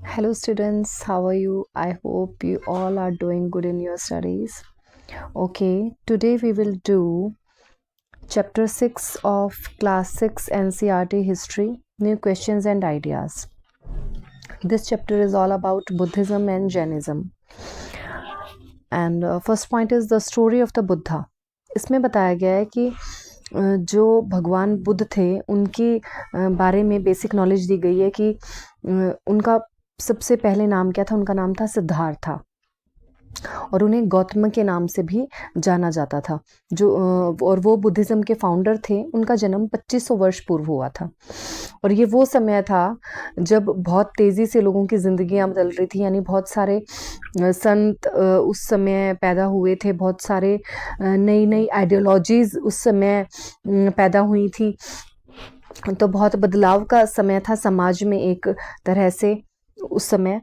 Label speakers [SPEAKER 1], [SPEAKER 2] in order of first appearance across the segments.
[SPEAKER 1] Hello students, how are you? I hope you all are doing good in your studies. Okay, today we will do chapter 6 of class 6 NCERT history, new questions and ideas. This chapter is all about Buddhism and Jainism. And first point is the story of the Buddha. इसमें बताया गया है कि जो भगवान बुद्ध थे उनके बारे में बेसिक नॉलेज दी गई है कि उनका सबसे पहले नाम क्या था। उनका नाम था सिद्धार्थ और उन्हें गौतम के नाम से भी जाना जाता था। और वो बुद्धिज़्म के फाउंडर थे। उनका जन्म 2500 वर्ष पूर्व हुआ था और ये वो समय था जब बहुत तेज़ी से लोगों की ज़िंदगियाँ बदल रही थी। यानी बहुत सारे संत उस समय पैदा हुए थे, बहुत सारे नई आइडियोलॉजीज़ उस समय पैदा हुई थी। तो बहुत बदलाव का समय था समाज में एक तरह से उस समय।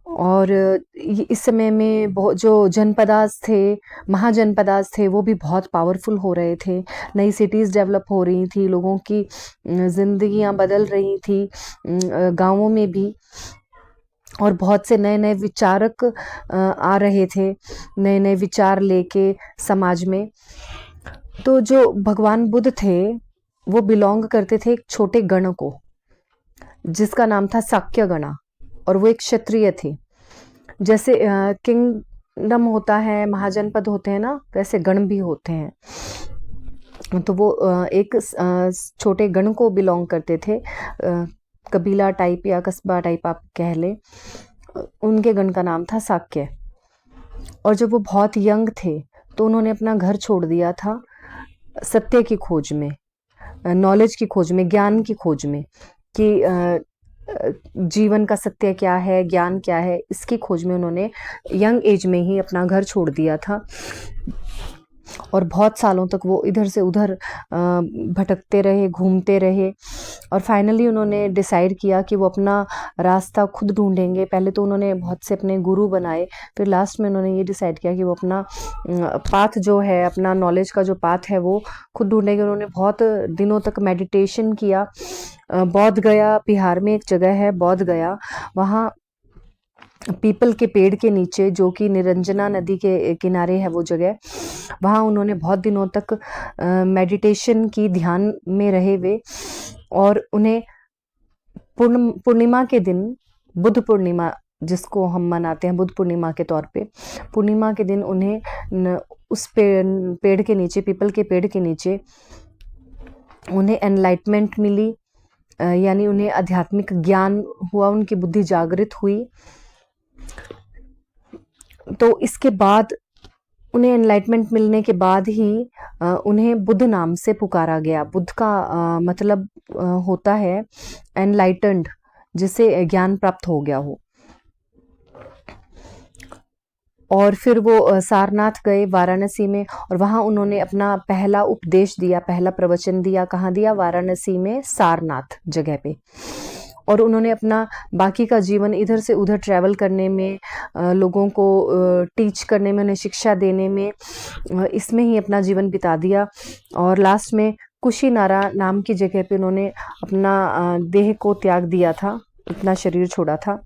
[SPEAKER 1] और इस समय में बहुत जो जनपदास थे, महाजनपदास थे, वो भी बहुत पावरफुल हो रहे थे। नई सिटीज़ डेवलप हो रही थी, लोगों की ज़िंदगियाँ बदल रही थी गाँवों में भी। और बहुत से नए-नए विचारक आ रहे थे, नए-नए विचार लेके समाज में। तो जो भगवान बुद्ध थे, वो बिलॉन्ग करते थे एक छोटे गण को, जिसका नाम था शाक्य गण, और वो एक क्षत्रिय थे। जैसे किंगडम होता है, महाजनपद होते हैं ना, वैसे गण भी होते हैं। तो वो एक छोटे गण को बिलोंग करते थे, कबीला टाइप या कस्बा टाइप आप कह लें। उनके गण का नाम था शाक्य। और जब वो बहुत यंग थे तो उन्होंने अपना घर छोड़ दिया था सत्य की खोज में, नॉलेज की खोज में, ज्ञान की खोज में, कि जीवन का सत्य क्या है, ज्ञान क्या है, इसकी खोज में उन्होंने यंग एज में ही अपना घर छोड़ दिया था। और बहुत सालों तक वो इधर से उधर भटकते रहे, घूमते रहे। और फाइनली उन्होंने डिसाइड किया कि वो अपना रास्ता खुद ढूंढेंगे। पहले तो उन्होंने बहुत से अपने गुरु बनाए, फिर लास्ट में उन्होंने ये डिसाइड किया कि वो अपना पाथ जो है, अपना नॉलेज का जो पाथ है, वो खुद ढूंढेंगे। उन्होंने बहुत दिनों तक मेडिटेशन किया। बोध गया, बिहार में एक जगह है बोध गया, वहाँ पीपल के पेड़ के नीचे, जो कि निरंजना नदी के किनारे है वो जगह, वहाँ उन्होंने बहुत दिनों तक मेडिटेशन की, ध्यान में रहे वे। और उन्हें पूर्णिमा के दिन, बुद्ध पूर्णिमा जिसको हम मनाते हैं बुद्ध पूर्णिमा के तौर पे, पूर्णिमा के दिन उन्हें उस पेड़ के नीचे, पीपल के पेड़ के नीचे उन्हें एनलाइटमेंट मिली। यानी उन्हें आध्यात्मिक ज्ञान हुआ, उनकी बुद्धि जागृत हुई। तो इसके बाद उन्हें एनलाइटमेंट मिलने के बाद ही उन्हें बुद्ध नाम से पुकारा गया। बुद्ध का मतलब होता है एनलाइटेंड, जिसे ज्ञान प्राप्त हो गया हो। और फिर वो सारनाथ गए, वाराणसी में, और वहाँ उन्होंने अपना पहला उपदेश दिया, पहला प्रवचन दिया। कहाँ दिया? वाराणसी में, सारनाथ जगह पे। और उन्होंने अपना बाकी का जीवन इधर से उधर ट्रैवल करने में, लोगों को टीच करने में, उन्हें शिक्षा देने में, इसमें ही अपना जीवन बिता दिया। और लास्ट में कुशीनारा नाम की जगह पे उन्होंने अपना देह को त्याग दिया था, अपना शरीर छोड़ा था।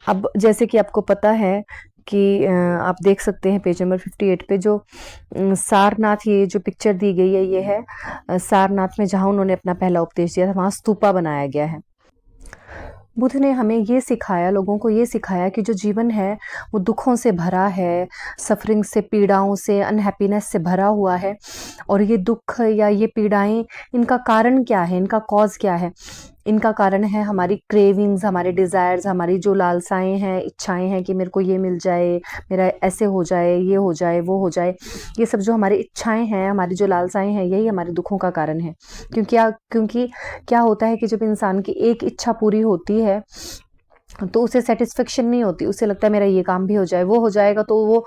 [SPEAKER 1] अब जैसे कि आपको पता है कि आप देख सकते हैं पेज नंबर 58 पे जो सारनाथ, ये जो पिक्चर दी गई है, ये है सारनाथ में, जहाँ उन्होंने अपना पहला उपदेश दिया था। वहाँ स्तूपा बनाया गया है। बुद्ध ने हमें ये सिखाया, लोगों को ये सिखाया कि जो जीवन है वो दुखों से भरा है, सफरिंग से, पीड़ाओं से, अनहैप्पीनेस से भरा हुआ है। और ये दुख या ये पीड़ाएं, इनका कारण क्या है, इनका कॉज क्या है? इनका कारण है हमारी क्रेविंग्स, हमारे डिज़ायर्स, हमारी जो लालसाएं हैं, इच्छाएं हैं कि मेरे को ये मिल जाए, मेरा ऐसे हो जाए, ये हो जाए, वो हो जाए। ये सब जो हमारी इच्छाएं हैं, हमारी जो लालसाएं हैं, यही हमारे दुखों का कारण है। क्योंकि क्या होता है कि जब इंसान की एक इच्छा पूरी होती है तो उसे सेटिस्फेक्शन नहीं होती। उसे लगता है मेरा ये काम भी हो जाए, वो हो जाएगा तो वो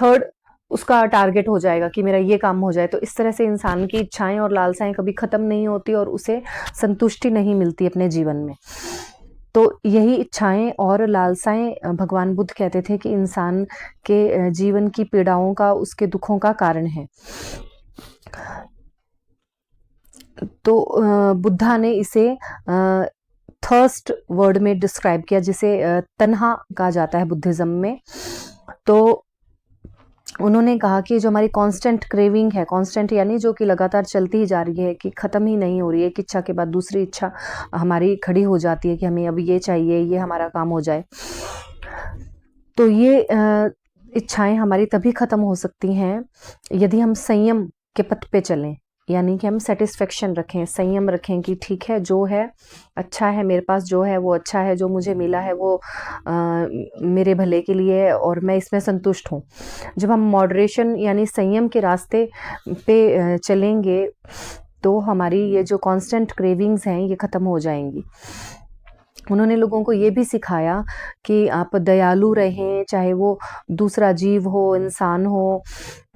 [SPEAKER 1] थर्ड उसका टारगेट हो जाएगा कि मेरा ये काम हो जाए। तो इस तरह से इंसान की इच्छाएं और लालसाएं कभी ख़त्म नहीं होती और उसे संतुष्टि नहीं मिलती अपने जीवन में। तो यही इच्छाएं और लालसाएं भगवान बुद्ध कहते थे कि इंसान के जीवन की पीड़ाओं का, उसके दुखों का कारण है। तो बुद्धा ने इसे थर्स्ट वर्ड में डिस्क्राइब किया, जिसे तन्हा कहा जाता है बुद्धिज्म में। तो उन्होंने कहा कि जो हमारी कांस्टेंट क्रेविंग है, कांस्टेंट यानी जो कि लगातार चलती ही जा रही है, कि ख़त्म ही नहीं हो रही है, एक इच्छा के बाद दूसरी इच्छा हमारी खड़ी हो जाती है कि हमें अब ये चाहिए, ये हमारा काम हो जाए। तो ये इच्छाएं हमारी तभी ख़त्म हो सकती हैं यदि हम संयम के पथ पे चलें, यानी कि हम सेटिस्फेक्शन रखें, संयम रखें कि ठीक है, जो है अच्छा है, मेरे पास जो है वो अच्छा है, जो मुझे मिला है वो मेरे भले के लिए है और मैं इसमें संतुष्ट हूँ। जब हम मॉडरेशन यानी संयम के रास्ते पे चलेंगे तो हमारी ये जो कांस्टेंट क्रेविंग्स हैं ये ख़त्म हो जाएंगी। उन्होंने लोगों को ये भी सिखाया कि आप दयालु रहें, चाहे वो दूसरा जीव हो, इंसान हो,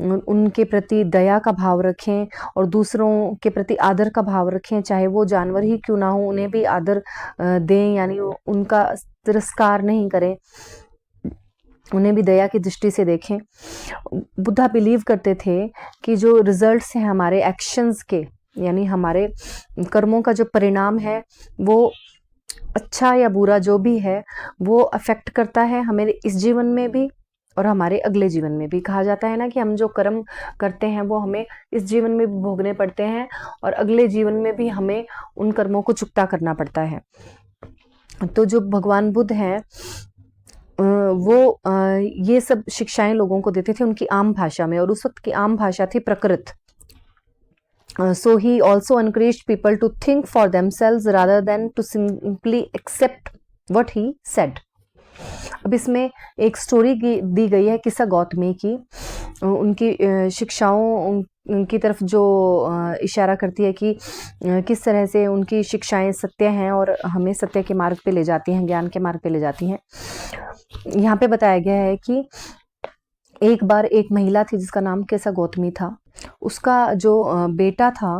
[SPEAKER 1] उनके प्रति दया का भाव रखें और दूसरों के प्रति आदर का भाव रखें, चाहे वो जानवर ही क्यों ना हो, उन्हें भी आदर दें, यानी उनका तिरस्कार नहीं करें, उन्हें भी दया की दृष्टि से देखें। बुद्धा बिलीव करते थे कि जो रिजल्ट्स हैं हमारे एक्शंस के, यानी हमारे कर्मों का जो परिणाम है वो अच्छा या बुरा जो भी है वो अफेक्ट करता है हमें इस जीवन में भी और हमारे अगले जीवन में भी। कहा जाता है ना कि हम जो कर्म करते हैं वो हमें इस जीवन में भी भोगने पड़ते हैं और अगले जीवन में भी हमें उन कर्मों को चुकता करना पड़ता है। तो जो भगवान बुद्ध हैं वो ये सब शिक्षाएं लोगों को देते थे उनकी आम भाषा में, और उस वक्त की आम भाषा थी प्रकृत। So he also encouraged people to think for themselves rather than to simply accept what he said. अब इसमें एक स्टोरी दी गई है किस्सा गौतमी की, उनकी शिक्षाओं उनकी तरफ जो इशारा करती है कि किस तरह से उनकी शिक्षाएं सत्य हैं और हमें सत्य के मार्ग पे ले जाती हैं, ज्ञान के मार्ग पे ले जाती हैं। यहाँ पे बताया गया है कि एक बार एक महिला थी जिसका नाम किस्सा गौतमी था। उसका जो बेटा था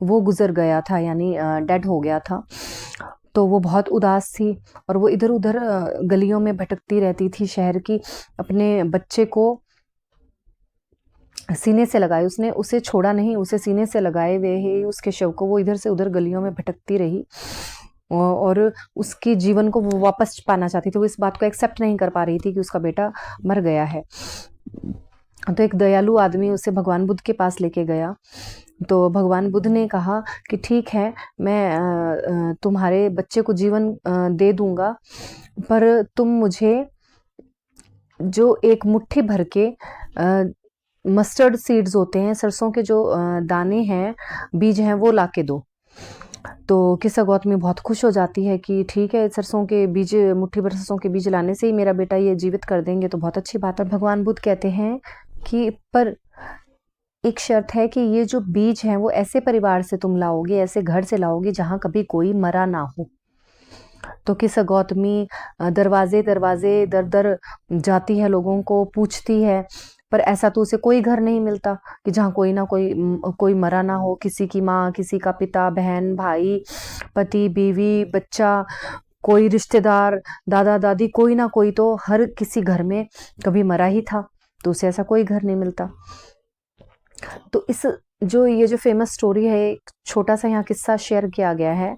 [SPEAKER 1] वो गुजर गया था, यानी डेड हो गया था। तो वो बहुत उदास थी और वो इधर उधर गलियों में भटकती रहती थी शहर की, अपने बच्चे को सीने से लगाए, उसने उसे छोड़ा नहीं, उसे सीने से लगाए हुए ही उसके शव को वो इधर से उधर गलियों में भटकती रही और उसकी जीवन को वो वापस पाना चाहती थी। वो इस बात को एक्सेप्ट नहीं कर पा रही थी कि उसका बेटा मर गया है। तो एक दयालु आदमी उसे भगवान बुद्ध के पास लेके गया। तो भगवान बुद्ध ने कहा कि ठीक है, मैं तुम्हारे बच्चे को जीवन दे दूंगा, पर तुम मुझे जो एक मुट्ठी भर के मस्टर्ड सीड्स होते हैं, सरसों के जो दाने हैं, बीज हैं, वो लाके दो। तो किस्सा गौतमी बहुत खुश हो जाती है कि ठीक है, सरसों के बीज, मुट्ठी भर सरसों के बीज लाने से ही मेरा बेटा ये जीवित कर देंगे, तो बहुत अच्छी बात है। भगवान बुद्ध कहते हैं कि पर एक शर्त है कि ये जो बीज हैं वो ऐसे परिवार से तुम लाओगे, ऐसे घर से लाओगे जहाँ कभी कोई मरा ना हो। तो किस्सा गौतमी दरवाजे दरवाजे दर दर जाती है, लोगों को पूछती है, पर ऐसा तो उसे कोई घर नहीं मिलता कि जहाँ कोई ना कोई मरा ना हो। किसी की माँ, किसी का पिता, बहन, भाई, पति, बीवी, बच्चा, कोई रिश्तेदार, दादा दादी, कोई ना कोई तो हर किसी घर में कभी मरा ही था, तो उसे ऐसा कोई घर नहीं मिलता। तो ये जो फेमस स्टोरी है, एक छोटा सा यहाँ किस्सा शेयर किया गया है।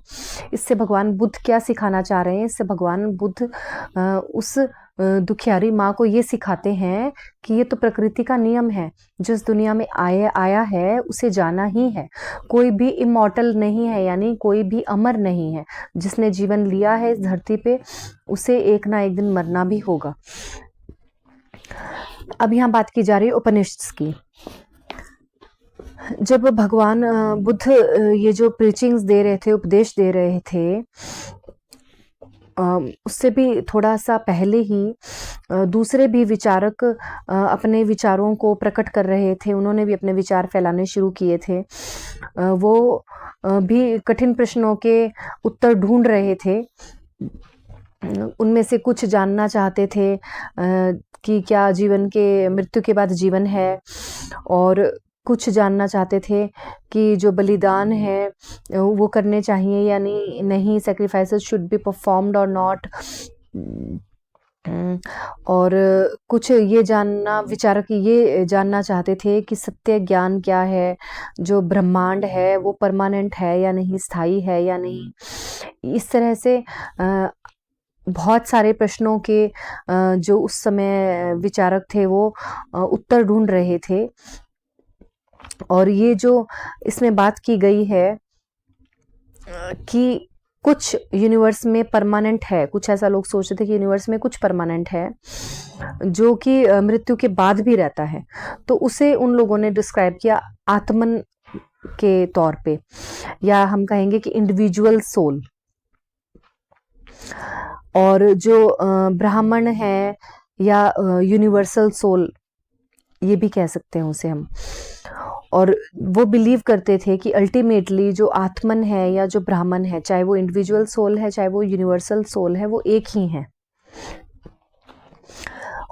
[SPEAKER 1] इससे भगवान बुद्ध क्या सिखाना चाह रहे हैं? इससे भगवान बुद्ध उस दुखियारी माँ को ये सिखाते हैं कि ये तो प्रकृति का नियम है, जिस दुनिया में आया है उसे जाना ही है। कोई भी इमॉर्टल नहीं है, यानी कोई भी अमर नहीं है। जिसने जीवन लिया है इस धरती पे उसे एक ना एक दिन मरना भी होगा। अब यहाँ बात की जा रही है उपनिषद की। जब भगवान बुद्ध ये जो प्रीचिंग्स दे रहे थे, उपदेश दे रहे थे, उससे भी थोड़ा सा पहले ही दूसरे भी विचारक अपने विचारों को प्रकट कर रहे थे। उन्होंने भी अपने विचार फैलाने शुरू किए थे। वो भी कठिन प्रश्नों के उत्तर ढूंढ रहे थे। उनमें से कुछ जानना चाहते थे कि क्या जीवन के मृत्यु के बाद जीवन है, और कुछ जानना चाहते थे कि जो बलिदान है वो करने चाहिए या नहीं, सेक्रीफाइसेस शुड बी परफॉर्म्ड और नॉट। और कुछ ये जानना विचारक ये जानना चाहते थे कि सत्य ज्ञान क्या है, जो ब्रह्मांड है वो परमानेंट है या नहीं, स्थायी है या नहीं। इस तरह से बहुत सारे प्रश्नों के जो उस समय विचारक थे वो उत्तर ढूंढ रहे थे। और ये जो इसमें बात की गई है कि कुछ यूनिवर्स में परमानेंट है, कुछ ऐसा लोग सोचते थे कि यूनिवर्स में कुछ परमानेंट है जो कि मृत्यु के बाद भी रहता है, तो उसे उन लोगों ने डिस्क्राइब किया आत्मन के तौर पे, या हम कहेंगे कि इंडिविजुअल सोल। और जो ब्राह्मण है या यूनिवर्सल सोल ये भी कह सकते हैं उसे हम। और वो बिलीव करते थे कि अल्टीमेटली जो आत्मन है या जो ब्राह्मण है, चाहे वो इंडिविजुअल सोल है चाहे वो यूनिवर्सल सोल है, वो एक ही है।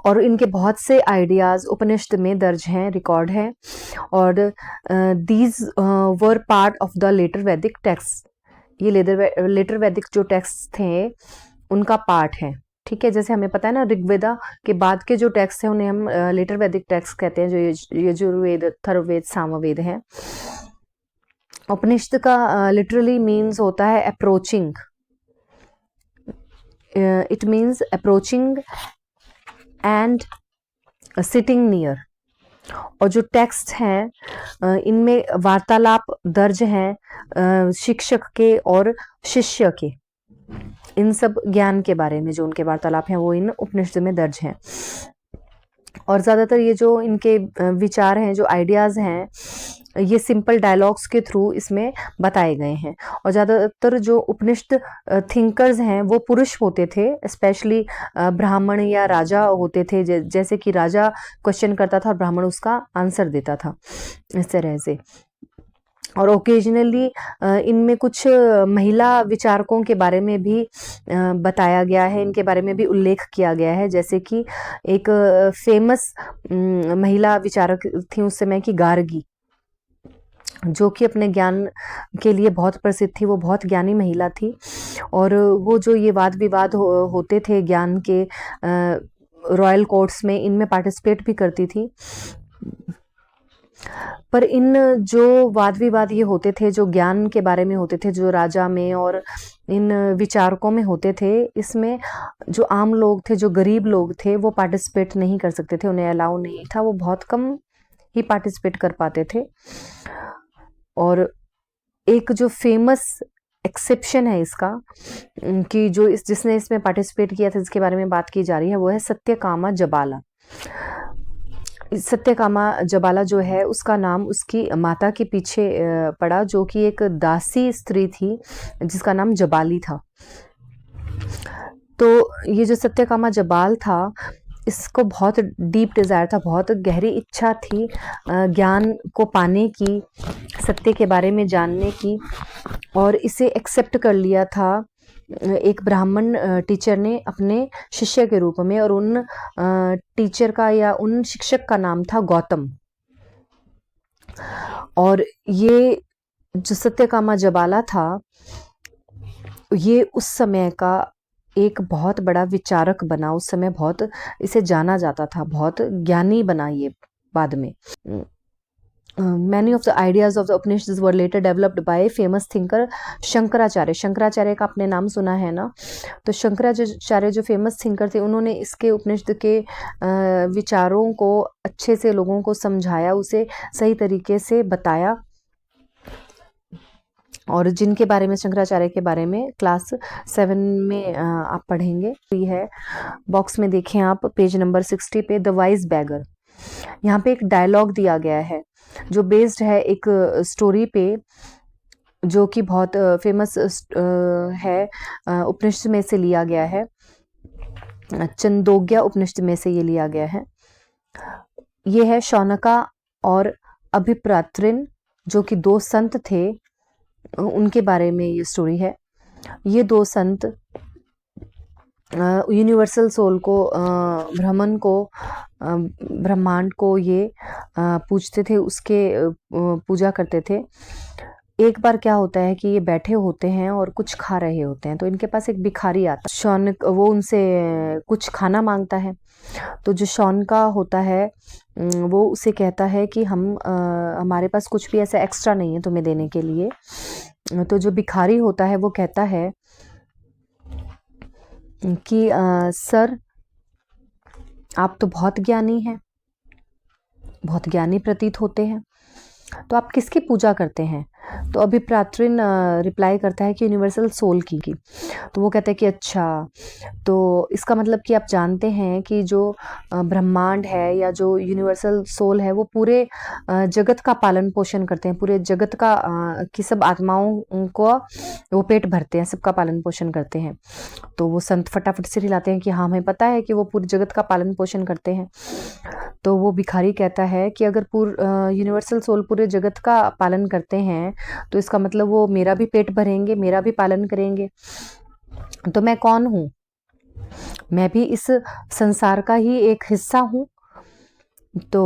[SPEAKER 1] और इनके बहुत से आइडियाज उपनिषद में दर्ज हैं, रिकॉर्ड है। और these were part of the later Vedic text. ये लेटर वैदिक जो टेक्स्ट थे उनका पार्ट है। ठीक है, जैसे हमें पता है ना, ऋग्वेदा के बाद के जो टेक्स्ट हैं उन्हें हम लेटर वैदिक टेक्स्ट कहते हैं, जो यजुर्वेद, अथर्ववेद, सामवेद हैं। उपनिषद का लिटरली मीन्स होता है approaching. It means approaching and sitting near. और जो टेक्स्ट हैं इनमें वार्तालाप दर्ज हैं शिक्षक के और शिष्य के। इन सब ज्ञान के बारे में जो उनके वार्तालाप हैं वो इन उपनिषद में दर्ज हैं। और ज़्यादातर ये जो इनके विचार हैं, जो आइडियाज़ हैं, ये सिंपल डायलॉग्स के थ्रू इसमें बताए गए हैं। और ज़्यादातर जो उपनिषद थिंकर्स हैं वो पुरुष होते थे, स्पेशली ब्राह्मण या राजा होते थे। जैसे कि राजा क्वेश्चन करता था और ब्राह्मण उसका आंसर देता था, इस तरह से। और ओकेजनली इनमें कुछ महिला विचारकों के बारे में भी बताया गया है, इनके बारे में भी उल्लेख किया गया है। जैसे कि एक फेमस महिला विचारक थी उस समय की, गार्गी, जो कि अपने ज्ञान के लिए बहुत प्रसिद्ध थी। वो बहुत ज्ञानी महिला थी। और वो जो ये वाद विवाद होते थे ज्ञान के रॉयल कोर्ट्स में, इनमें पार्टिसिपेट भी करती थी। पर इन जो वाद विवाद ये होते थे, जो ज्ञान के बारे में होते थे, जो राजा में और इन विचारकों में होते थे, इसमें जो आम लोग थे, जो गरीब लोग थे, वो पार्टिसिपेट नहीं कर सकते थे, उन्हें अलाउ नहीं था, वो बहुत कम ही पार्टिसिपेट कर पाते थे। और एक जो फेमस एक्सेप्शन है इसका, कि जो जिसने इसमें पार्टिसिपेट किया था, जिसके बारे में बात की जा रही है, वो है सत्यकामा जबाला। सत्यकामा जबाला जो है उसका नाम उसकी माता के पीछे पड़ा, जो कि एक दासी स्त्री थी जिसका नाम जबाली था। तो ये जो सत्यकामा जबाल था, इसको बहुत डीप डिज़ायर था, बहुत गहरी इच्छा थी ज्ञान को पाने की, सत्य के बारे में जानने की। और इसे एक्सेप्ट कर लिया था एक ब्राह्मण टीचर ने अपने शिष्य के रूप में। और उन टीचर का या उन शिक्षक का नाम था गौतम। और ये जो सत्यकामा जबाला था, ये उस समय का एक बहुत बड़ा विचारक बना। उस समय बहुत इसे जाना जाता था, बहुत ज्ञानी बना ये बाद में। Many of the ideas of the Upanishads were later developed by famous thinker Shankaracharya. Shankaracharya का आपने नाम सुना है ना, तो शंकराचार्य जो फेमस थिंकर थे, उन्होंने इसके उपनिषद के विचारों को अच्छे से लोगों को समझाया, उसे सही तरीके से बताया। और जिनके बारे में, शंकराचार्य के बारे में क्लास 7 में आप पढ़ेंगे। ये है बॉक्स में, देखें आप पेज नंबर 60 पे, द वाइज बैगर। यहाँ पे एक डायलॉग दिया गया है जो बेस्ड है एक स्टोरी पे, जो कि बहुत फेमस है, उपनिषद में से लिया गया है, चंदोग्या उपनिषद में से ये लिया गया है। ये है शौनका और अभिप्रात्रिन, जो कि 2 संत थे, उनके बारे में ये स्टोरी है। ये 2 संत यूनिवर्सल सोल को, ब्रह्मन को, ब्रह्मांड को ये पूजते थे, उसके पूजा करते थे। एक बार क्या होता है कि ये बैठे होते हैं और कुछ खा रहे होते हैं, तो इनके पास एक भिखारी आता है। शौनक वो उनसे कुछ खाना मांगता है। तो जो शौनका होता है वो उसे कहता है कि हमारे पास कुछ भी ऐसा एक्स्ट्रा नहीं है तुम्हें देने के लिए। तो जो भिखारी होता है वो कहता है कि सर, आप तो बहुत ज्ञानी हैं, बहुत ज्ञानी प्रतीत होते हैं, तो आप किसकी पूजा करते हैं? तो अभी प्रात्रिन रिप्लाई करता है कि यूनिवर्सल सोल की। तो वो कहते हैं कि अच्छा, तो इसका मतलब कि आप जानते हैं कि जो ब्रह्मांड है या जो यूनिवर्सल सोल है वो पूरे जगत का पालन पोषण करते हैं, पूरे जगत का की सब आत्माओं को वो पेट भरते हैं, सबका पालन पोषण करते हैं। तो वो संत फटाफट से हिलाते हैं कि हाँ, हमें पता है कि वो पूरे जगत का पालन पोषण करते हैं। तो वो भिखारी कहता है कि अगर यूनिवर्सल सोल पूरे जगत का पालन करते हैं तो इसका मतलब वो मेरा भी पेट भरेंगे, मेरा भी पालन करेंगे। तो मैं कौन हूँ? मैं भी इस संसार का ही एक हिस्सा हूँ। तो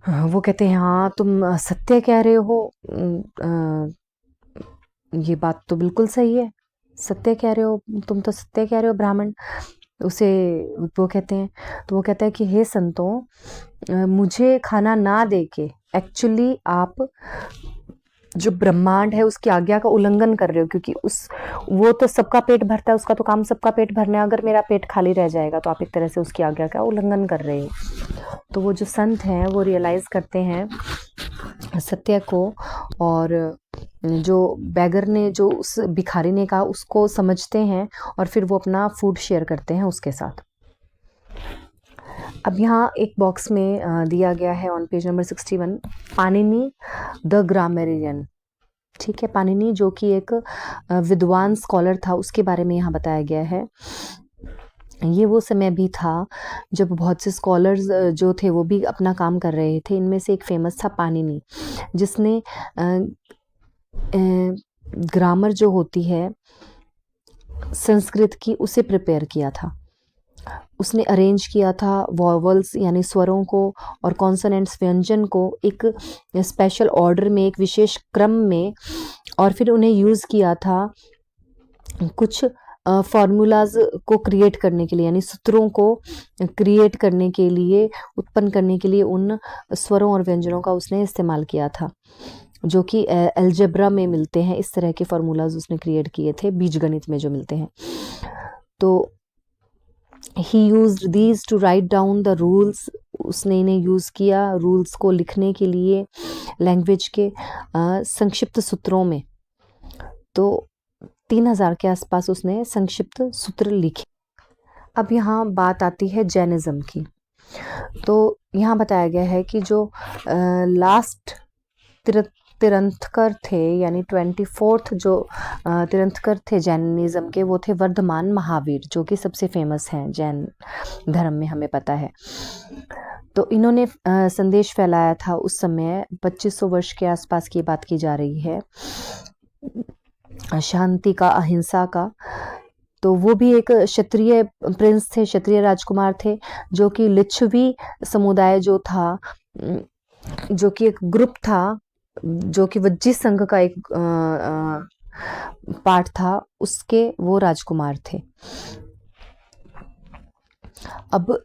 [SPEAKER 1] वो कहते हैं हाँ, तुम सत्य कह रहे हो, ये बात तो बिल्कुल सही है, सत्य कह रहे हो, तुम तो सत्य कह रहे हो ब्राह्मण। उसे वो कहते हैं, तो वो कहता है कि हे संतों, मुझे खाना ना दे के एक्चुअली आप जो ब्रह्मांड है उसकी आज्ञा का उल्लंघन कर रहे हो, क्योंकि वो तो सबका पेट भरता है, उसका तो काम सबका पेट भरना है। अगर मेरा पेट खाली रह जाएगा तो आप एक तरह से उसकी आज्ञा का उल्लंघन कर रहे हो। तो वो जो संत हैं वो रियलाइज करते हैं सत्य को, और जो बैगर ने, जो उस भिखारी ने कहा, उसको समझते हैं और फिर वो अपना फूड शेयर करते हैं उसके साथ। अब यहाँ एक बॉक्स में दिया गया है on page number 61, Panini the grammarian. ठीक है, पाणिनि जो कि एक विद्वान स्कॉलर था, उसके बारे में यहाँ बताया गया है। ये वो समय भी था जब बहुत से स्कॉलर्स जो थे वो भी अपना काम कर रहे थे। इनमें से एक फेमस था पाणिनि, जिसने ग्रामर जो होती है संस्कृत की, उसे प्रिपेयर किया था। उसने अरेंज किया था वॉवल्स यानी स्वरों को और कॉन्सोनेंट्स व्यंजन को एक स्पेशल ऑर्डर में, एक विशेष क्रम में, और फिर उन्हें यूज़ किया था कुछ फार्मूलाज को क्रिएट करने के लिए, यानी सूत्रों को क्रिएट करने के लिए, उत्पन्न करने के लिए उन स्वरों और व्यंजनों का उसने इस्तेमाल किया था, जो कि अलजेब्रा में मिलते हैं। इस तरह के फार्मूलाज उसने क्रिएट किए थे, बीजगणित में जो मिलते हैं। तो he used these to write down the rules, उसने इन्हें यूज़ किया रूल्स को लिखने के लिए लैंग्वेज के संक्षिप्त सूत्रों में। तो 3000 के आसपास उसने संक्षिप्त सूत्र लिखे। अब यहाँ बात आती है जैनिज्म की। तो यहाँ बताया गया है कि जो लास्ट तीर्थंकर थे, यानी 24th जो तीर्थंकर थे जैनिज्म के, वो थे वर्धमान महावीर, जो कि सबसे फेमस हैं जैन धर्म में, हमें पता है। तो इन्होंने संदेश फैलाया था उस समय, 2500 वर्ष के आसपास की बात की जा रही है, शांति का, अहिंसा का। तो वो भी एक क्षत्रिय प्रिंस थे, क्षत्रिय राजकुमार थे, जो कि लिच्छवी समुदाय जो था, जो कि एक ग्रुप था, जो कि वज्जी संघ का एक पार्ट था, उसके वो राजकुमार थे। अब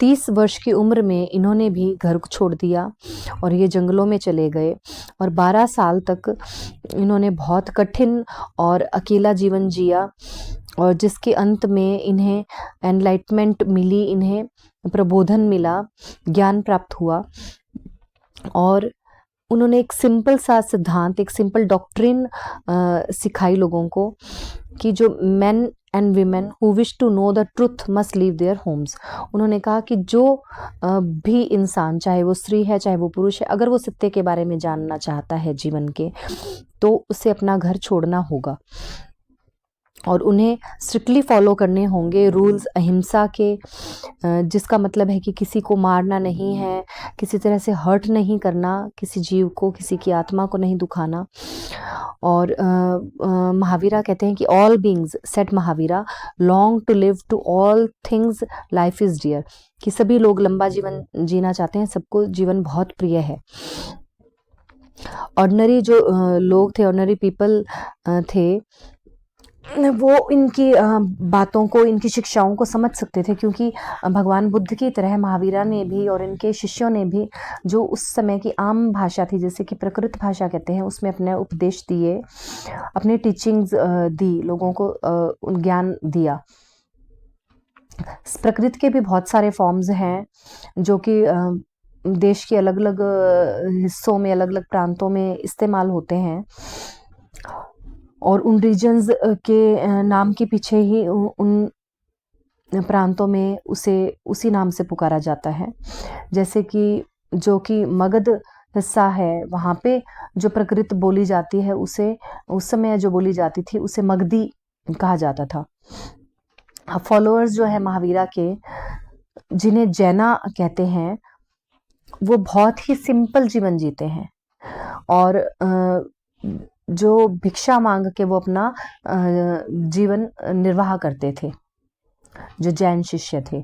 [SPEAKER 1] 30 वर्ष की उम्र में इन्होंने भी घर को छोड़ दिया और ये जंगलों में चले गए, और 12 साल तक इन्होंने बहुत कठिन और अकेला जीवन जिया, और जिसके अंत में इन्हें एनलाइटमेंट मिली, इन्हें प्रबोधन मिला, ज्ञान प्राप्त हुआ। और उन्होंने एक सिंपल सा सिद्धांत, एक सिंपल डॉक्ट्रिन सिखाई लोगों को, कि जो men and women who wish to know the truth must leave their homes. उन्होंने कहा कि जो भी इंसान, चाहे वो स्त्री है चाहे वो पुरुष है, अगर वो सत्य के बारे में जानना चाहता है जीवन के, तो उसे अपना घर छोड़ना होगा और उन्हें स्ट्रिक्टली फॉलो करने होंगे रूल्स अहिंसा के, जिसका मतलब है कि किसी को मारना नहीं है, किसी तरह से हर्ट नहीं करना किसी जीव को, किसी की आत्मा को नहीं दुखाना। और महावीरा कहते हैं कि all beings, said Mahavira, long to live, to all things life is dear, कि सभी लोग लंबा जीवन जीना चाहते हैं, सबको जीवन बहुत प्रिय है। ऑर्डिनरी जो लोग थे, ऑर्डिनरी पीपल थे, वो इनकी बातों को, इनकी शिक्षाओं को समझ सकते थे, क्योंकि भगवान बुद्ध की तरह महावीरा ने भी और इनके शिष्यों ने भी जो उस समय की आम भाषा थी, जैसे कि प्रकृत भाषा कहते हैं, उसमें अपने उपदेश दिए, अपने टीचिंग्स दी, लोगों को ज्ञान दिया। प्रकृति के भी बहुत सारे फॉर्म्स हैं जो कि देश के अलग अलग हिस्सों में, अलग अलग प्रांतों में इस्तेमाल होते हैं, और उन रीजन्स के नाम के पीछे ही उन प्रांतों में उसे उसी नाम से पुकारा जाता है। जैसे कि जो कि मगध हिस्सा है, वहाँ पे जो प्रकृत बोली जाती है, उसे उस समय जो बोली जाती थी उसे मगधी कहा जाता था। फॉलोअर्स जो है महावीरा के, जिन्हें जैना कहते हैं, वो बहुत ही सिंपल जीवन जीते हैं, और जो भिक्षा मांग के वो अपना जीवन निर्वाह करते थे, जो जैन शिष्य थे।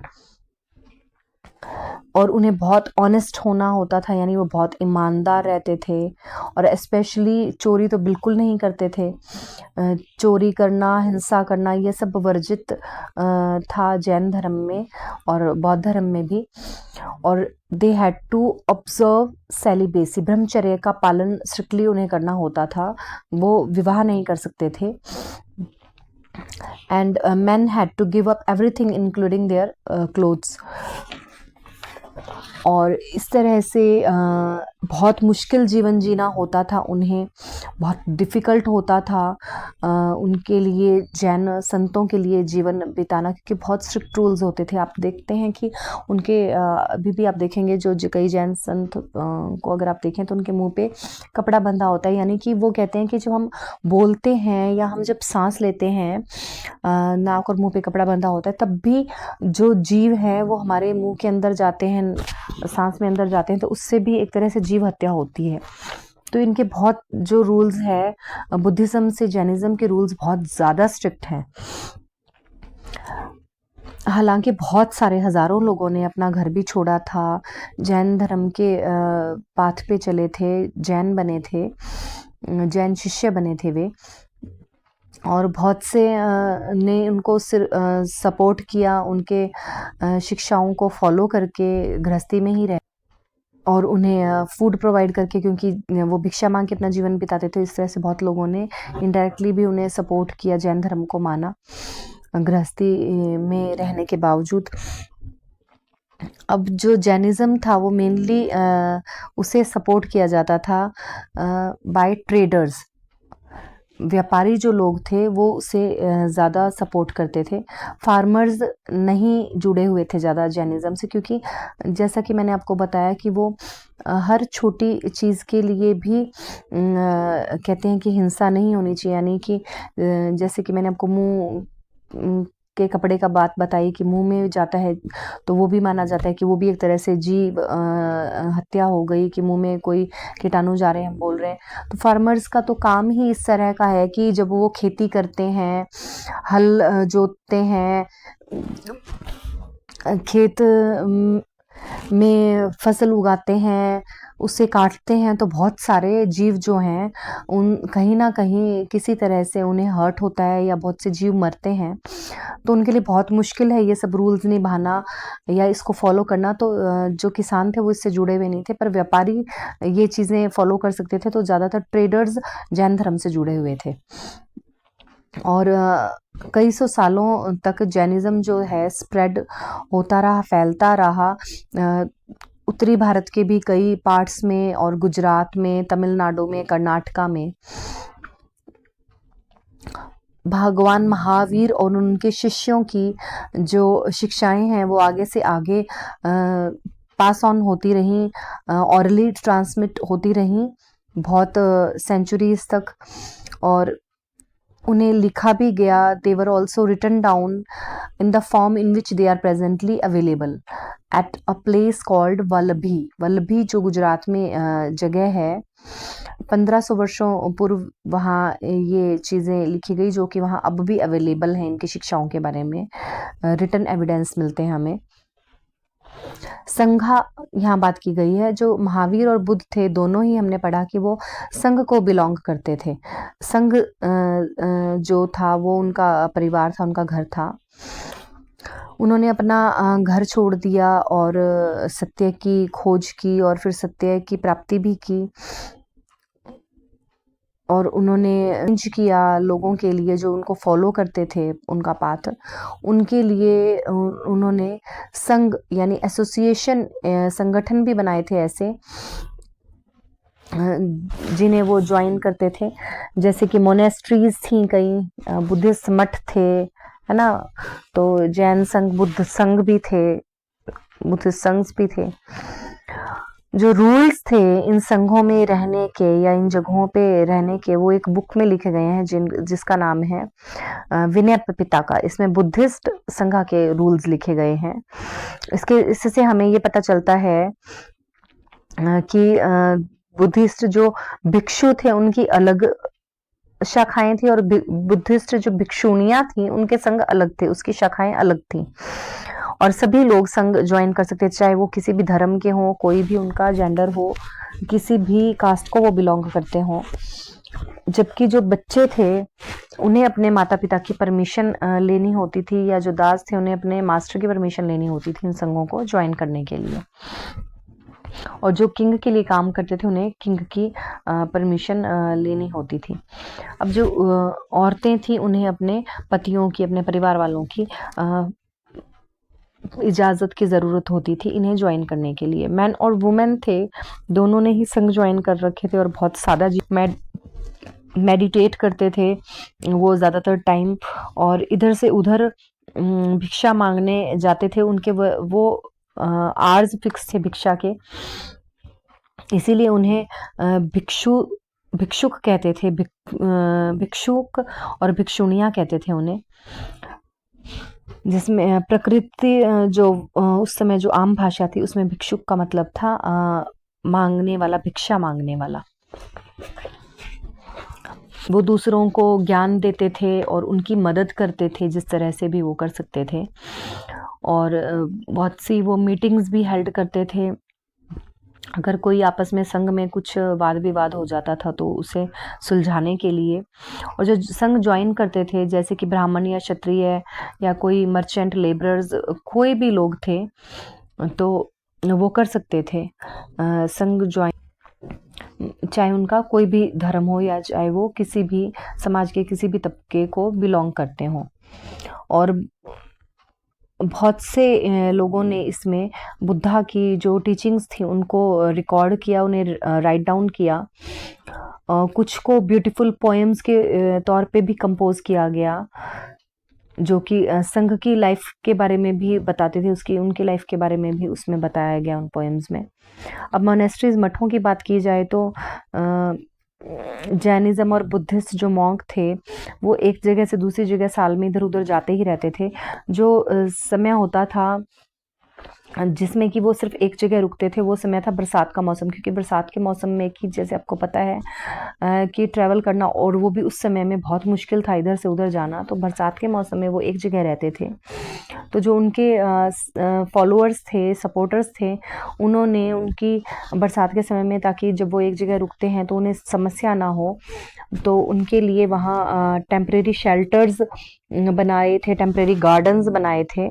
[SPEAKER 1] और उन्हें बहुत ऑनेस्ट होना होता था, यानी वो बहुत ईमानदार रहते थे, और स्पेशली चोरी तो बिल्कुल नहीं करते थे। चोरी करना, हिंसा करना, ये सब वर्जित था जैन धर्म में और बौद्ध धर्म में भी। और they had to observe celibacy, ब्रह्मचर्य का पालन स्ट्रिक्टली उन्हें करना होता था, वो विवाह नहीं कर सकते थे। And men had to give up everything including their clothes। और इस तरह से बहुत मुश्किल जीवन जीना होता था उन्हें, बहुत डिफ़िकल्ट होता था उनके लिए, जैन संतों के लिए जीवन बिताना, क्योंकि बहुत स्ट्रिक्ट रूल्स होते थे। आप देखते हैं कि उनके अभी भी आप देखेंगे जो कई जैन संत को अगर आप देखें तो उनके मुंह पे कपड़ा बंधा होता है, यानी कि वो कहते हैं कि जब हम बोलते हैं या हम जब सांस लेते हैं, नाक और मुंह पे कपड़ा बंधा होता है, तब भी जो जीव है वो हमारे मुंह के अंदर जाते हैं, सांस में अंदर जाते हैं, तो उससे भी एक तरह से जीव हत्या होती है। तो इनके बहुत जो रूल्स है, बुद्धिज्म से जैनिज्म के रूल्स बहुत ज़्यादा स्ट्रिक्ट हैं। हालांकि बहुत सारे हज़ारों लोगों ने अपना घर भी छोड़ा था, जैन धर्म के पाथ पे चले थे, जैन बने थे, जैन शिष्य बने थे वे, और बहुत से ने उनको सपोर्ट किया, उनके शिक्षाओं को फॉलो करके गृहस्थी में ही रहे, और उन्हें फूड प्रोवाइड करके, क्योंकि वो भिक्षा मांग के अपना जीवन बिताते थे। इस तरह से बहुत लोगों ने इनडायरेक्टली भी उन्हें सपोर्ट किया, जैन धर्म को माना गृहस्थी में रहने के बावजूद। अब जो जैनिज़्म था वो मेनली उसे सपोर्ट किया जाता था बाय ट्रेडर्स, व्यापारी जो लोग थे वो उसे ज़्यादा सपोर्ट करते थे। फार्मर्स नहीं जुड़े हुए थे ज़्यादा जैनिज़्म से, क्योंकि जैसा कि मैंने आपको बताया कि वो हर छोटी चीज़ के लिए भी कहते हैं कि हिंसा नहीं होनी चाहिए, यानी कि जैसे कि मैंने आपको मुंह के कपड़े का बात बताई कि मुंह में जाता है तो वो भी माना जाता है कि वो भी एक तरह से जीव हत्या हो गई, कि मुंह में कोई कीटाणु जा रहे हैं, हम बोल रहे हैं। तो फार्मर्स का तो काम ही इस तरह का है कि जब वो खेती करते हैं, हल जोतते हैं, खेत में फसल उगाते हैं, उसे काटते हैं, तो बहुत सारे जीव जो हैं उन कहीं ना कहीं किसी तरह से उन्हें हर्ट होता है, या बहुत से जीव मरते हैं। तो उनके लिए बहुत मुश्किल है ये सब रूल्स निभाना या इसको फॉलो करना। तो जो किसान थे वो इससे जुड़े हुए नहीं थे, पर व्यापारी ये चीज़ें फॉलो कर सकते थे। तो ज़्यादातर ट्रेडर्स जैन धर्म से जुड़े हुए थे, और कई सौ सालों तक जैनिज़्म जो है स्प्रेड होता रहा, फैलता रहा। उत्तरी भारत के भी कई पार्ट्स में, और गुजरात में, तमिलनाडु में, कर्नाटका में। भगवान महावीर और उनके शिष्यों की जो शिक्षाएं हैं वो आगे से आगे पास ऑन होती रहीं, ऑरली ट्रांसमिट होती रहीं बहुत सेंचुरीज तक, और उन्हें लिखा भी गया। They were also written down in the form in which they are presently available at a place called Vallabhi. Vallabhi जो गुजरात में जगह है, 1500 वर्षों पूर्व वहाँ ये चीज़ें लिखी गई, जो कि वहाँ अब भी अवेलेबल हैं। इनकी शिक्षाओं के बारे में रिटन एविडेंस मिलते हैं हमें। संघा यहाँ बात की गई है। जो महावीर और बुद्ध थे, दोनों ही हमने पढ़ा कि वो संघ को बिलोंग करते थे। संघ जो था वो उनका परिवार था, उनका घर था। उन्होंने अपना घर छोड़ दिया और सत्य की खोज की और फिर सत्य की प्राप्ति भी की, और उन्होंने इंच किया लोगों के लिए जो उनको फॉलो करते थे उनका पाथ, उनके लिए उन्होंने संघ यानी एसोसिएशन, संगठन भी बनाए थे ऐसे जिन्हें वो ज्वाइन करते थे। जैसे कि मोनेस्ट्रीज थी कई, बुद्धिस्ट मठ थे, है ना। तो जैन संघ, बुद्ध संघ भी थे, बुद्धिस्ट संघ भी थे। जो रूल्स थे इन संघों में रहने के या इन जगहों पे रहने के, वो एक बुक में लिखे गए हैं जिसका नाम है विनय पिटका। इसमें बुद्धिस्ट संघ के रूल्स लिखे गए हैं। इससे हमें ये पता चलता है कि बुद्धिस्ट जो भिक्षु थे उनकी अलग शाखाएं थी, और बुद्धिस्ट जो भिक्षुणियां थी उनके संघ अलग थे, उसकी शाखाएं अलग थी। और सभी लोग संघ ज्वाइन कर सकते, चाहे वो किसी भी धर्म के हों, कोई भी उनका जेंडर हो, किसी भी कास्ट को वो बिलोंग करते हों। जबकि जो बच्चे थे उन्हें अपने माता पिता की परमिशन लेनी होती थी, या जो दास थे उन्हें अपने मास्टर की परमिशन लेनी होती थी इन संघों को ज्वाइन करने के लिए। और जो किंग के लिए काम करते थे उन्हें किंग की परमिशन लेनी होती थी। अब जो औरतें थी उन्हें अपने पतियों की, अपने परिवार वालों की इजाज़त की ज़रूरत होती थी इन्हें ज्वाइन करने के लिए। मैन और वुमेन थे, दोनों ने ही संघ ज्वाइन कर रखे थे और बहुत सादा मेडिटेट करते थे वो ज़्यादातर टाइम, और इधर से उधर भिक्षा मांगने जाते थे। उनके वो आर्स फिक्स थे भिक्षा के, इसीलिए उन्हें भिक्षुक कहते थे। भिक्षुक और भिक्षुणियाँ कहते थे उन्हें, जिसमें प्रकृति जो उस समय जो आम भाषा थी उसमें भिक्षुक का मतलब था मांगने वाला, भिक्षा मांगने वाला। वो दूसरों को ज्ञान देते थे और उनकी मदद करते थे जिस तरह से भी वो कर सकते थे। और बहुत सी वो मीटिंग्स भी हेल्ड करते थे। अगर कोई आपस में संघ में कुछ वाद विवाद हो जाता था तो उसे सुलझाने के लिए। और जो संघ ज्वाइन करते थे, जैसे कि ब्राह्मण या क्षत्रिय या कोई मर्चेंट, लेबरर्स, कोई भी लोग थे तो वो कर सकते थे संघ ज्वाइन, चाहे उनका कोई भी धर्म हो या चाहे वो किसी भी समाज के किसी भी तबके को बिलोंग करते हों। और बहुत से लोगों ने इसमें बुद्धा की जो टीचिंग्स थी उनको रिकॉर्ड किया, उन्हें राइट डाउन किया। कुछ को ब्यूटीफुल पोएम्स के तौर पे भी कंपोज किया गया, जो कि संघ की लाइफ के बारे में भी बताते थे, उनकी लाइफ के बारे में भी उसमें बताया गया उन पोएम्स में। अब मोनेस्ट्रीज, मठों की बात की जाए तो जैनिज्म और बुद्धिस्ट जो मॉन्क थे वो एक जगह से दूसरी जगह साल में इधर उधर जाते ही रहते थे। जो समय होता था जिसमें कि वो सिर्फ एक जगह रुकते थे, वो समय था बरसात का मौसम, क्योंकि बरसात के मौसम में कि जैसे आपको पता है कि ट्रैवल करना, और वो भी उस समय में बहुत मुश्किल था इधर से उधर जाना। तो बरसात के मौसम में वो एक जगह रहते थे। तो जो उनके फॉलोअर्स थे, सपोर्टर्स थे, उन्होंने उनकी बरसात के समय में, ताकि जब वो एक जगह रुकते हैं तो उन्हें समस्या ना हो, तो उनके लिए वहाँ टेम्परेरी शेल्टर्स बनाए थे, टेम्परेरी गार्डन्स बनाए थे।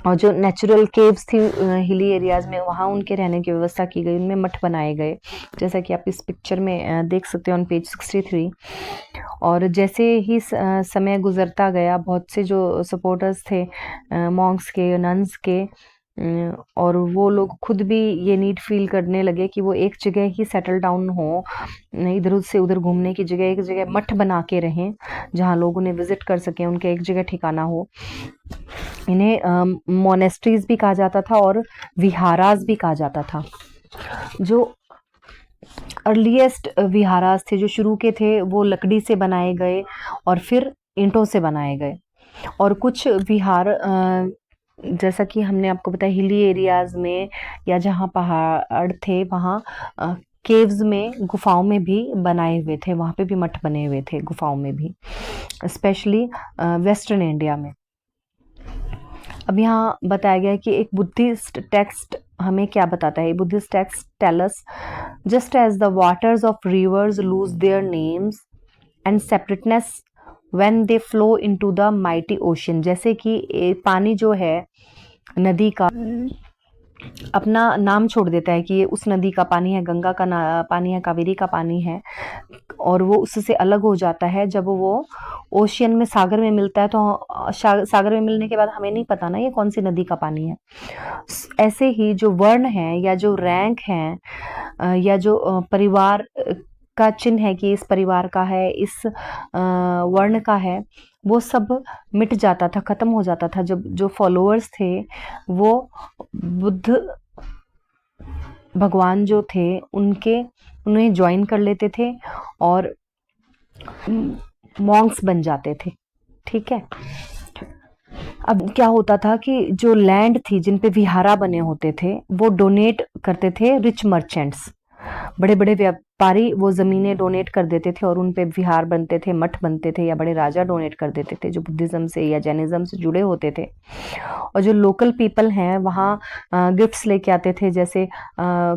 [SPEAKER 1] और जो नेचुरल केव्स थी हिली एरियाज़ में, वहाँ उनके रहने की व्यवस्था की गई, उनमें मठ बनाए गए, जैसा कि आप इस पिक्चर में देख सकते हो ऑन पेज 63। और जैसे ही समय गुजरता गया, बहुत से जो सपोर्टर्स थे मॉन्क्स के, नन्स के, और वो लोग खुद भी ये नीड फील करने लगे कि वो एक जगह ही सेटल डाउन हो, इधर से उधर घूमने की जगह एक जगह मठ बना के रहें जहाँ लोग उन्हें विजिट कर सकें, उनके एक जगह ठिकाना हो। इन्हें मोनेस्ट्रीज भी कहा जाता था और विहारास भी कहा जाता था। जो अर्लीस्ट विहारास थे, जो शुरू के थे, वो लकड़ी से बनाए गए और फिर ईंटों से बनाए गए। और कुछ विहार जैसा कि हमने आपको बताया हिली एरियाज में या जहाँ पहाड़ थे वहाँ केव्स में, गुफाओं में भी बनाए हुए थे, वहाँ पे भी मठ बने हुए थे गुफाओं में भी, स्पेशली वेस्टर्न इंडिया में। अब यहाँ बताया गया है कि एक बुद्धिस्ट टेक्स्ट हमें क्या बताता है. Buddhist text tell us, just as the waters of rivers lose their names and separateness when they flow into the mighty ocean. जैसे कि पानी जो है नदी का अपना नाम छोड़ देता है कि ये उस नदी का पानी है, गंगा का पानी है, कावेरी का पानी है, और वो उससे अलग हो जाता है जब वो ओशियन में, सागर में मिलता है. तो सागर में मिलने के बाद हमें नहीं पता ना ये कौन सी नदी का पानी है. ऐसे ही जो वर्ण है या जो रैंक है या जो परिवार का चिन्ह है कि इस परिवार का है, इस वर्ण का है, वो सब मिट जाता था, खत्म हो जाता था जब जो फॉलोअर्स थे वो बुद्ध भगवान जो थे उन्हें ज्वाइन कर लेते थे और मॉन्क्स बन जाते थे. ठीक है. अब क्या होता था कि जो लैंड थी जिन पे विहारा बने होते थे वो डोनेट करते थे रिच मर्चेंट्स. बड़े बड़े व्यापारी वो ज़मीनें डोनेट कर देते थे और उन पे विहार बनते थे, मठ बनते थे, या बड़े राजा डोनेट कर देते थे जो बुद्धिज़्म से या जैनिज़्म से जुड़े होते थे. और जो लोकल पीपल हैं वहाँ गिफ्ट्स लेके आते थे, जैसे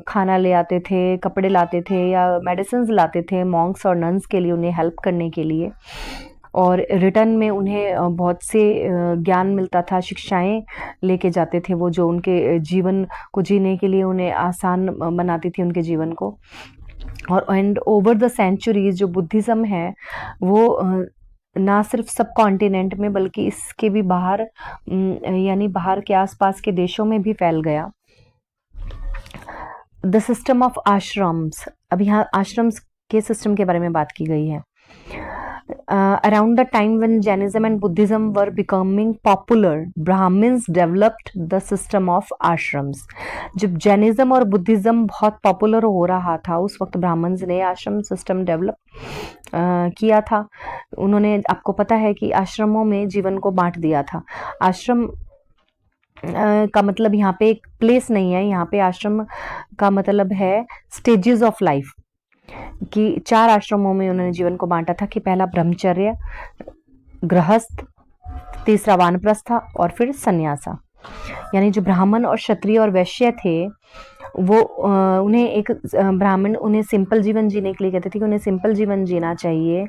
[SPEAKER 1] खाना ले आते थे, कपड़े लाते थे या मेडिसिन्स लाते थे मॉन्क्स और नन्स के लिए, उन्हें हेल्प करने के लिए. और रिटर्न में उन्हें बहुत से ज्ञान मिलता था, शिक्षाएं लेके जाते थे वो, जो उनके जीवन को जीने के लिए उन्हें आसान बनाती थी उनके जीवन को. और एंड ओवर द सेंचुरीज जो बुद्धिज़्म है वो ना सिर्फ सब कॉन्टिनेंट में बल्कि इसके भी बाहर, यानी बाहर के आसपास के देशों में भी फैल गया. The system of ashrams. अब यहाँ आश्रम्स के सिस्टम के बारे में बात की गई है. Around the time when Jainism and Buddhism were becoming popular, Brahmins developed the system of ashrams. जब जैनिज्म और बुद्धिज्म बहुत पॉपुलर हो रहा था उस वक्त ब्राह्मण्स ने आश्रम सिस्टम डेवलप किया था. उन्होंने, आपको पता है कि आश्रमों में जीवन को बांट दिया था. आश्रम का मतलब यहाँ पे एक प्लेस नहीं है, यहाँ पे आश्रम का मतलब है स्टेजेस ऑफ लाइफ, कि 4 आश्रमों में उन्होंने जीवन को बांटा था. कि पहला ब्रह्मचर्य, गृहस्थ, तीसरा वानप्रस्थ और फिर सन्यासा. यानी जो ब्राह्मण और क्षत्रिय और वैश्य थे वो उन्हें एक ब्राह्मण उन्हें सिंपल जीवन जीने के लिए कहते थे कि उन्हें सिंपल जीवन जीना चाहिए,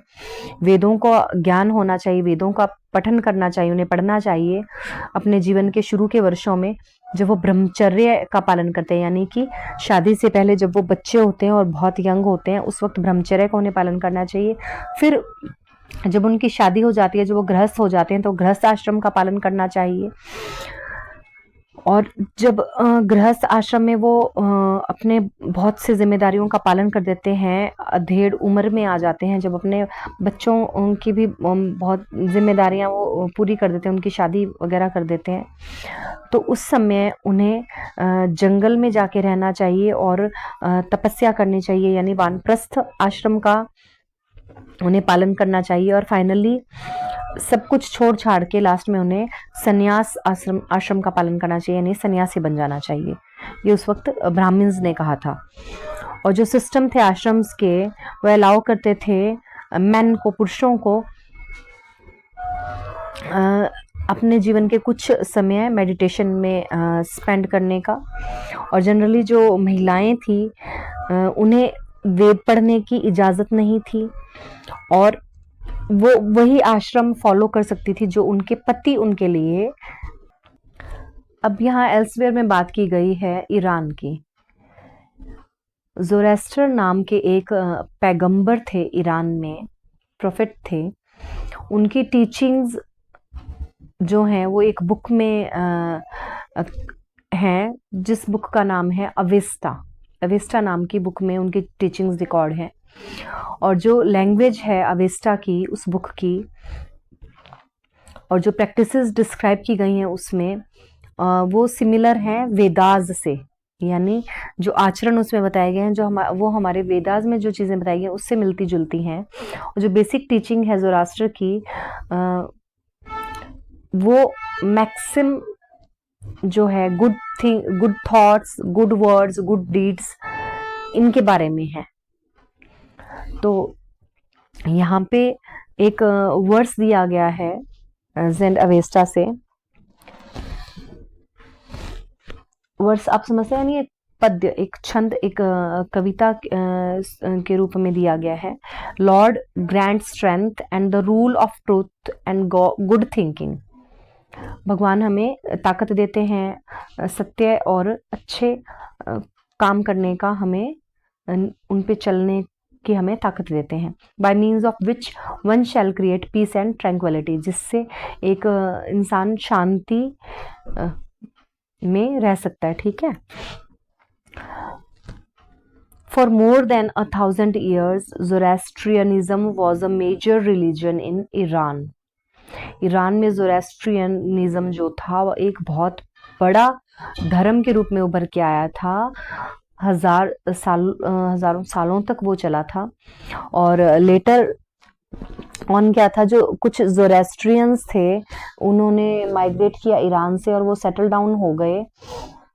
[SPEAKER 1] वेदों को ज्ञान होना चाहिए, वेदों का पठन करना चाहिए, उन्हें पढ़ना चाहिए अपने जीवन के शुरू के वर्षों में, जब वो ब्रह्मचर्य का पालन करते हैं. यानी कि शादी से पहले जब वो बच्चे होते हैं और बहुत यंग होते हैं उस वक्त ब्रह्मचर्य का उन्हें पालन करना चाहिए. फिर जब उनकी शादी हो जाती है, जब वो गृहस्थ हो जाते हैं तो गृहस्थ आश्रम का पालन करना चाहिए. और जब गृहस्थ आश्रम में वो अपने बहुत से जिम्मेदारियों का पालन कर देते हैं, अधेड़ उम्र में आ जाते हैं, जब अपने बच्चों उनकी भी बहुत जिम्मेदारियां वो पूरी कर देते हैं, उनकी शादी वगैरह कर देते हैं, तो उस समय उन्हें जंगल में जाके रहना चाहिए और तपस्या करनी चाहिए, यानी वानप्रस्थ आश्रम का उन्हें पालन करना चाहिए. और फाइनली सब कुछ छोड़ छाड़ के लास्ट में उन्हें संन्यास आश्रम का पालन करना चाहिए, यानी सन्यासी बन जाना चाहिए. ये उस वक्त ब्राह्मण्स ने कहा था. और जो सिस्टम थे आश्रम्स के वो अलाउ करते थे मेन को, पुरुषों को अपने जीवन के कुछ समय मेडिटेशन में स्पेंड करने का. और जनरली जो महिलाएं थी उन्हें वेद पढ़ने की इजाज़त नहीं थी और वो वही आश्रम फॉलो कर सकती थी जो उनके पति उनके लिए. अब यहाँ एल्सवेयर में बात की गई है ईरान की. ज़ोरेस्टर नाम के एक पैगंबर थे ईरान में, प्रोफेट थे. उनकी टीचिंग्स जो हैं वो एक बुक में हैं, जिस बुक का नाम है अवेस्टा. अवेस्टा नाम की बुक में उनकी टीचिंग्स रिकॉर्ड हैं. और जो लैंग्वेज है अवेस्टा की, उस बुक की, और जो प्रैक्टिसेस डिस्क्राइब की गई हैं उसमें वो सिमिलर हैं वेदास से. यानी जो आचरण उसमें बताए गए हैं, जो वो हमारे वेदास में जो चीज़ें बताई गई हैं उससे मिलती जुलती हैं. और जो बेसिक टीचिंग है ज़ोरास्ट्र की वो मैक्सिम जो है good thoughts, good words, good deeds, इनके बारे में है. तो यहाँ पे एक वर्स दिया गया है ज़ेंड अवेस्टा से. वर्स आप समझते हैं, एक पद्य, एक छंद, एक कविता के रूप में दिया गया है। Lord grand strength and the rule of truth and good thinking. भगवान हमें ताकत देते हैं सत्य और अच्छे काम करने का, हमें उन पे चलने की हमें ताकत देते हैं। By means of which one shall create peace and tranquillity, जिससे एक इंसान शांति में रह सकता है। ठीक है। For more than 1,000 years, Zoroastrianism was a major religion in Iran. Iran में ज़ोरास्ट्रियनिज्म जो था वो एक बहुत बड़ा धर्म के रूप में उभर के आया था। हजारों सालों तक वो चला था। और लेटर ऑन क्या था, जो कुछ ज़ोरास्ट्रियंस थे उन्होंने माइग्रेट किया ईरान से और वो सेटल डाउन हो गए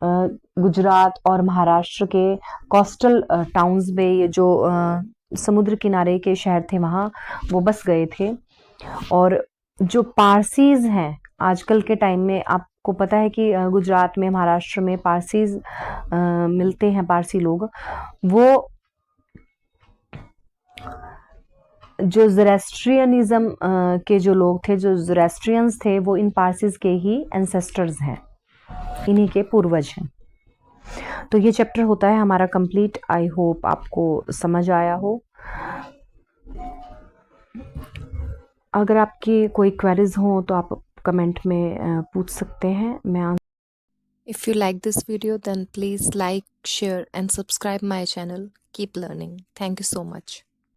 [SPEAKER 1] गुजरात और महाराष्ट्र के कोस्टल टाउन्स में। ये जो समुद्र किनारे के शहर थे वहाँ वो बस गए थे। और जो पारसीज हैं आजकल के टाइम में, आपको पता है कि गुजरात में, महाराष्ट्र में पारसीज मिलते हैं, पारसी लोग। वो जो ज़ोरास्ट्रियनिज्म के जो लोग थे, जो ज़ोरास्ट्रियंस थे, वो इन पारसीज के ही एंसेस्टर्स हैं, इन्हीं के पूर्वज हैं। तो ये चैप्टर होता है हमारा कंप्लीट। आई होप आपको समझ आया हो। अगर आपकी कोई क्वेरीज हो तो आप कमेंट में पूछ सकते हैं, मैं
[SPEAKER 2] If you like this video, then please like, share and subscribe my channel. Keep learning. Thank you so much.